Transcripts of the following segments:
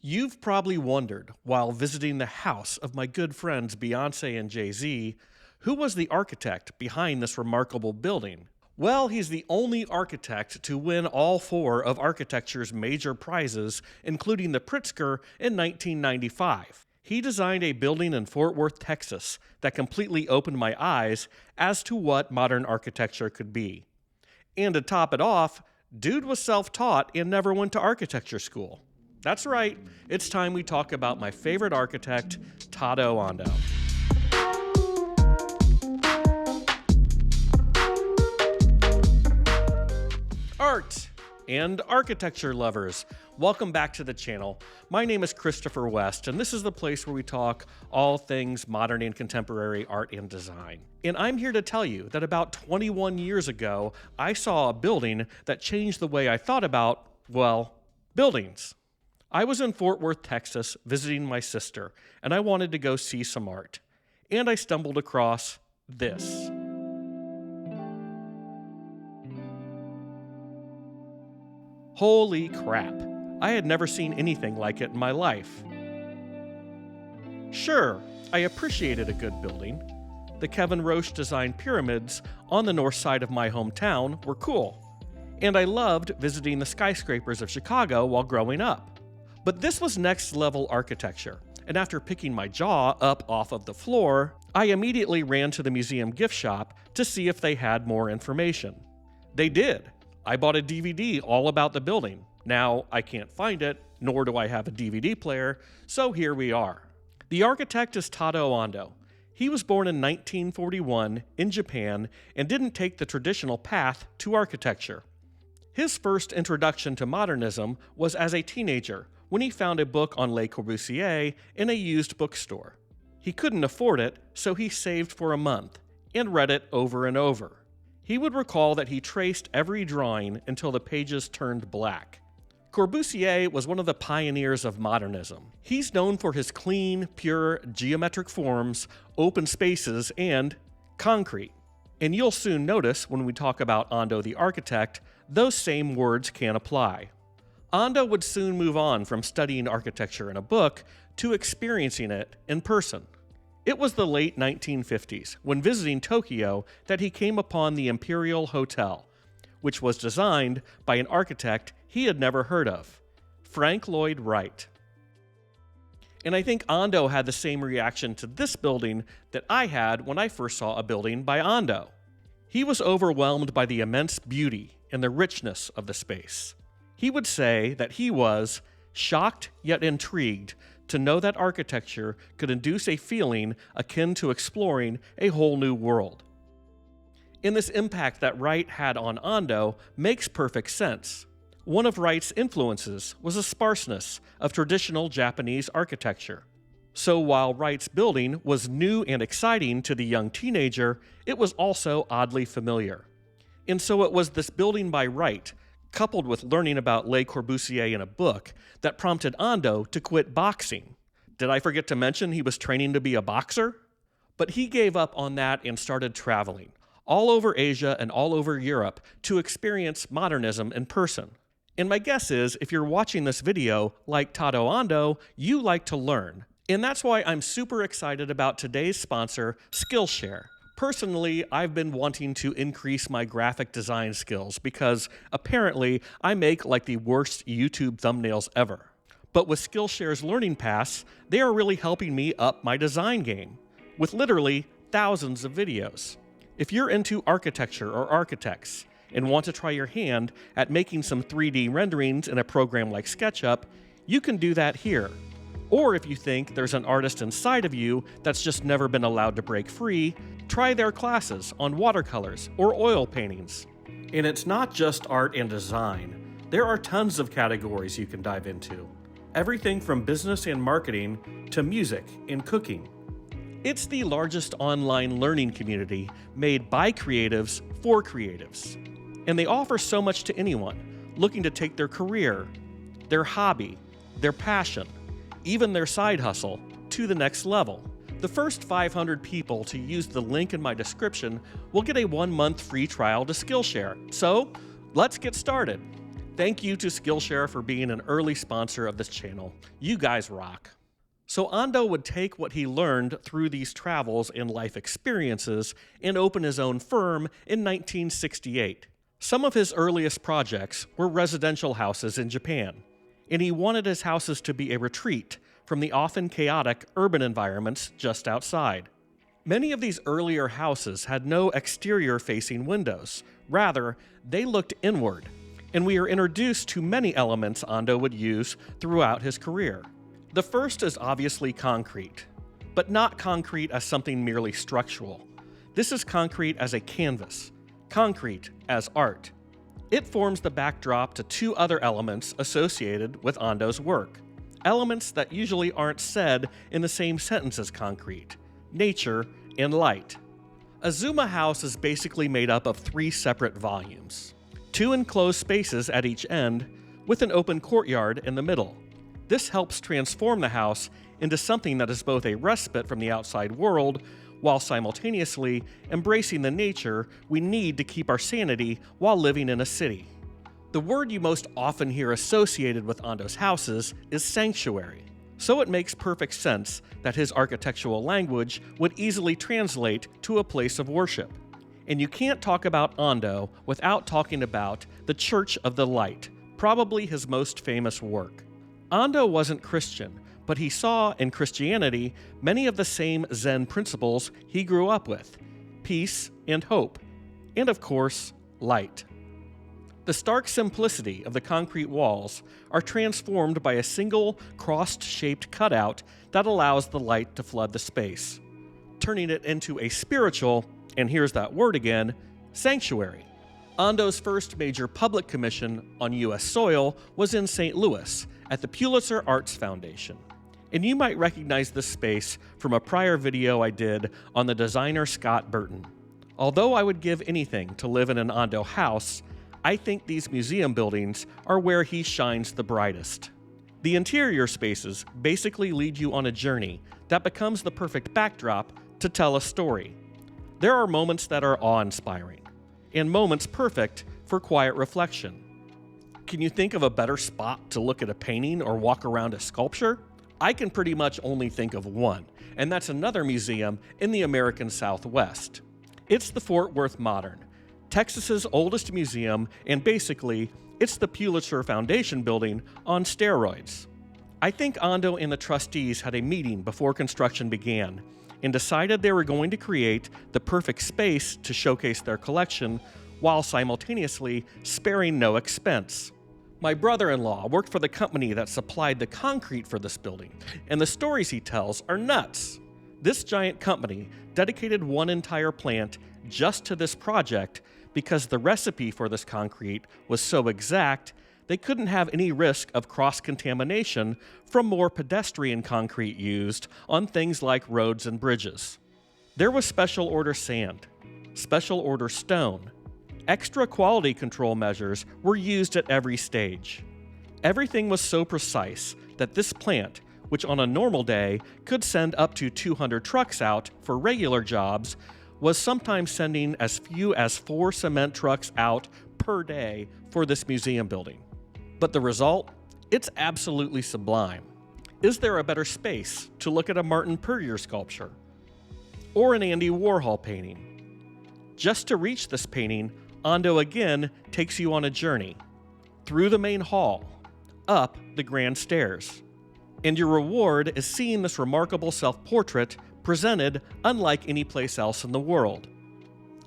You've probably wondered, while visiting the house of my good friends Beyonce and Jay-Z, who was the architect behind this remarkable building? Well, he's the only architect to win all four of architecture's major prizes, including the Pritzker in 1995. He designed a building in Fort Worth, Texas, that completely opened my eyes as to what modern architecture could be. And to top it off, dude was self-taught and never went to architecture school. That's right, it's time we talk about my favorite architect, Tadao Ando. Art and architecture lovers, welcome back to the channel. My name is Christopher West, and this is the place where we talk all things modern and contemporary art and design. And I'm here to tell you that about 21 years ago, I saw a building that changed the way I thought about, well, buildings. I was in Fort Worth, Texas, visiting my sister, and I wanted to go see some art. And I stumbled across this. Holy crap! I had never seen anything like it in my life. Sure, I appreciated a good building. The Kevin Roche designed pyramids on the north side of my hometown were cool. And I loved visiting the skyscrapers of Chicago while growing up. But this was next level architecture, and after picking my jaw up off of the floor, I immediately ran to the museum gift shop to see if they had more information. They did. I bought a DVD all about the building. Now, I can't find it, nor do I have a DVD player, so here we are. The architect is Tadao Ando. He was born in 1941 in Japan and didn't take the traditional path to architecture. His first introduction to modernism was as a teenager, when he found a book on Le Corbusier in a used bookstore. He couldn't afford it, so he saved for a month and read it over and over. He would recall that he traced every drawing until the pages turned black. Corbusier was one of the pioneers of modernism. He's known for his clean, pure, geometric forms, open spaces, and concrete. And you'll soon notice when we talk about Ando the architect, those same words can apply. Ando would soon move on from studying architecture in a book to experiencing it in person. It was the late 1950s, when visiting Tokyo, that he came upon the Imperial Hotel, which was designed by an architect he had never heard of, Frank Lloyd Wright. And I think Ando had the same reaction to this building that I had when I first saw a building by Ando. He was overwhelmed by the immense beauty and the richness of the space. He would say that he was shocked yet intrigued to know that architecture could induce a feeling akin to exploring a whole new world. And this impact that Wright had on Ando makes perfect sense. One of Wright's influences was a sparseness of traditional Japanese architecture. So while Wright's building was new and exciting to the young teenager, it was also oddly familiar. And so it was this building by Wright, coupled with learning about Le Corbusier in a book, that prompted Ando to quit boxing. Did I forget to mention he was training to be a boxer? But he gave up on that and started traveling, all over Asia and all over Europe, to experience modernism in person. And my guess is, if you're watching this video, like Tadao Ando, you like to learn. And that's why I'm super excited about today's sponsor, Skillshare. Personally, I've been wanting to increase my graphic design skills because apparently I make like the worst YouTube thumbnails ever. But with Skillshare's Learning Pass, they are really helping me up my design game, with literally thousands of videos. If you're into architecture or architects and want to try your hand at making some 3D renderings in a program like SketchUp, you can do that here. Or if you think there's an artist inside of you that's just never been allowed to break free, try their classes on watercolors or oil paintings. And it's not just art and design. There are tons of categories you can dive into. Everything from business and marketing to music and cooking. It's the largest online learning community made by creatives for creatives. And they offer so much to anyone looking to take their career, their hobby, their passion, even their side hustle, to the next level. The first 500 people to use the link in my description will get a 1-month free trial to Skillshare. So, let's get started. Thank you to Skillshare for being an early sponsor of this channel. You guys rock. So Ando would take what he learned through these travels and life experiences and open his own firm in 1968. Some of his earliest projects were residential houses in Japan, and he wanted his houses to be a retreat from the often chaotic urban environments just outside. Many of these earlier houses had no exterior-facing windows. Rather, they looked inward, and we are introduced to many elements Ando would use throughout his career. The first is obviously concrete, but not concrete as something merely structural. This is concrete as a canvas, concrete as art. It forms the backdrop to two other elements associated with Ando's work, elements that usually aren't said in the same sentence as concrete: nature and light. A Zuma house is basically made up of three separate volumes, two enclosed spaces at each end with an open courtyard in the middle. This helps transform the house into something that is both a respite from the outside world while simultaneously embracing the nature we need to keep our sanity while living in a city. The word you most often hear associated with Ando's houses is sanctuary, so it makes perfect sense that his architectural language would easily translate to a place of worship. And you can't talk about Ando without talking about the Church of the Light, probably his most famous work. Ando wasn't Christian, but he saw in Christianity many of the same Zen principles he grew up with: peace and hope, and of course, light. The stark simplicity of the concrete walls are transformed by a single cross-shaped cutout that allows the light to flood the space, turning it into a spiritual, and here's that word again, sanctuary. Ando's first major public commission on U.S. soil was in St. Louis at the Pulitzer Arts Foundation. And you might recognize this space from a prior video I did on the designer Scott Burton. Although I would give anything to live in an Ando house, I think these museum buildings are where he shines the brightest. The interior spaces basically lead you on a journey that becomes the perfect backdrop to tell a story. There are moments that are awe-inspiring, and moments perfect for quiet reflection. Can you think of a better spot to look at a painting or walk around a sculpture? I can pretty much only think of one, and that's another museum in the American Southwest. It's the Fort Worth Modern, Texas's oldest museum, and basically, it's the Pulitzer Foundation building on steroids. I think Ando and the trustees had a meeting before construction began and decided they were going to create the perfect space to showcase their collection while simultaneously sparing no expense. My brother-in-law worked for the company that supplied the concrete for this building, and the stories he tells are nuts. This giant company dedicated one entire plant just to this project because the recipe for this concrete was so exact they couldn't have any risk of cross-contamination from more pedestrian concrete used on things like roads and bridges. There was special order sand, special order stone. Extra quality control measures were used at every stage. Everything was so precise that this plant, which on a normal day could send up to 200 trucks out for regular jobs, was sometimes sending as few as 4 cement trucks out per day for this museum building. But the result? It's absolutely sublime. Is there a better space to look at a Martin Puryear sculpture? Or an Andy Warhol painting? Just to reach this painting, Ando again takes you on a journey, through the main hall, up the grand stairs. And your reward is seeing this remarkable self-portrait presented unlike any place else in the world.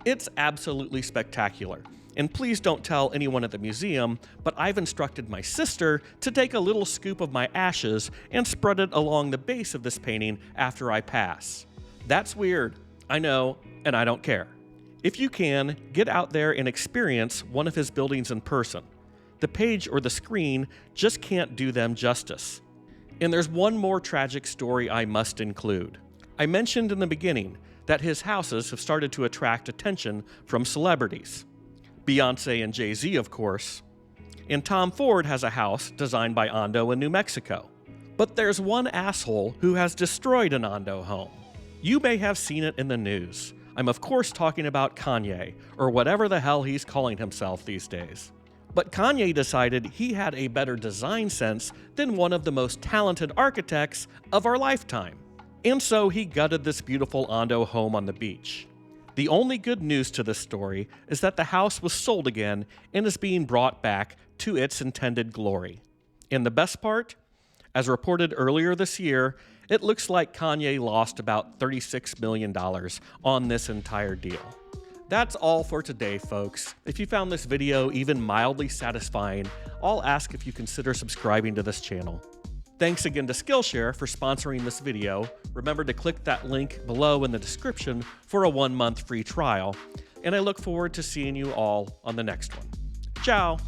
It's absolutely spectacular, and please don't tell anyone at the museum, but I've instructed my sister to take a little scoop of my ashes and spread it along the base of this painting after I pass. That's weird, I know, and I don't care. If you can, get out there and experience one of his buildings in person. The page or the screen just can't do them justice. And there's one more tragic story I must include. I mentioned in the beginning that his houses have started to attract attention from celebrities. Beyoncé and Jay-Z, of course. And Tom Ford has a house designed by Ando in New Mexico. But there's one asshole who has destroyed an Ando home. You may have seen it in the news. I'm of course talking about Kanye, or whatever the hell he's calling himself these days. But Kanye decided he had a better design sense than one of the most talented architects of our lifetime. And so he gutted this beautiful Ando home on the beach. The only good news to this story is that the house was sold again and is being brought back to its intended glory. And the best part? As reported earlier this year, it looks like Kanye lost about $36 million on this entire deal. That's all for today, folks. If you found this video even mildly satisfying, I'll ask if you consider subscribing to this channel. Thanks again to Skillshare for sponsoring this video. Remember to click that link below in the description for a 1-month free trial, and I look forward to seeing you all on the next one. Ciao!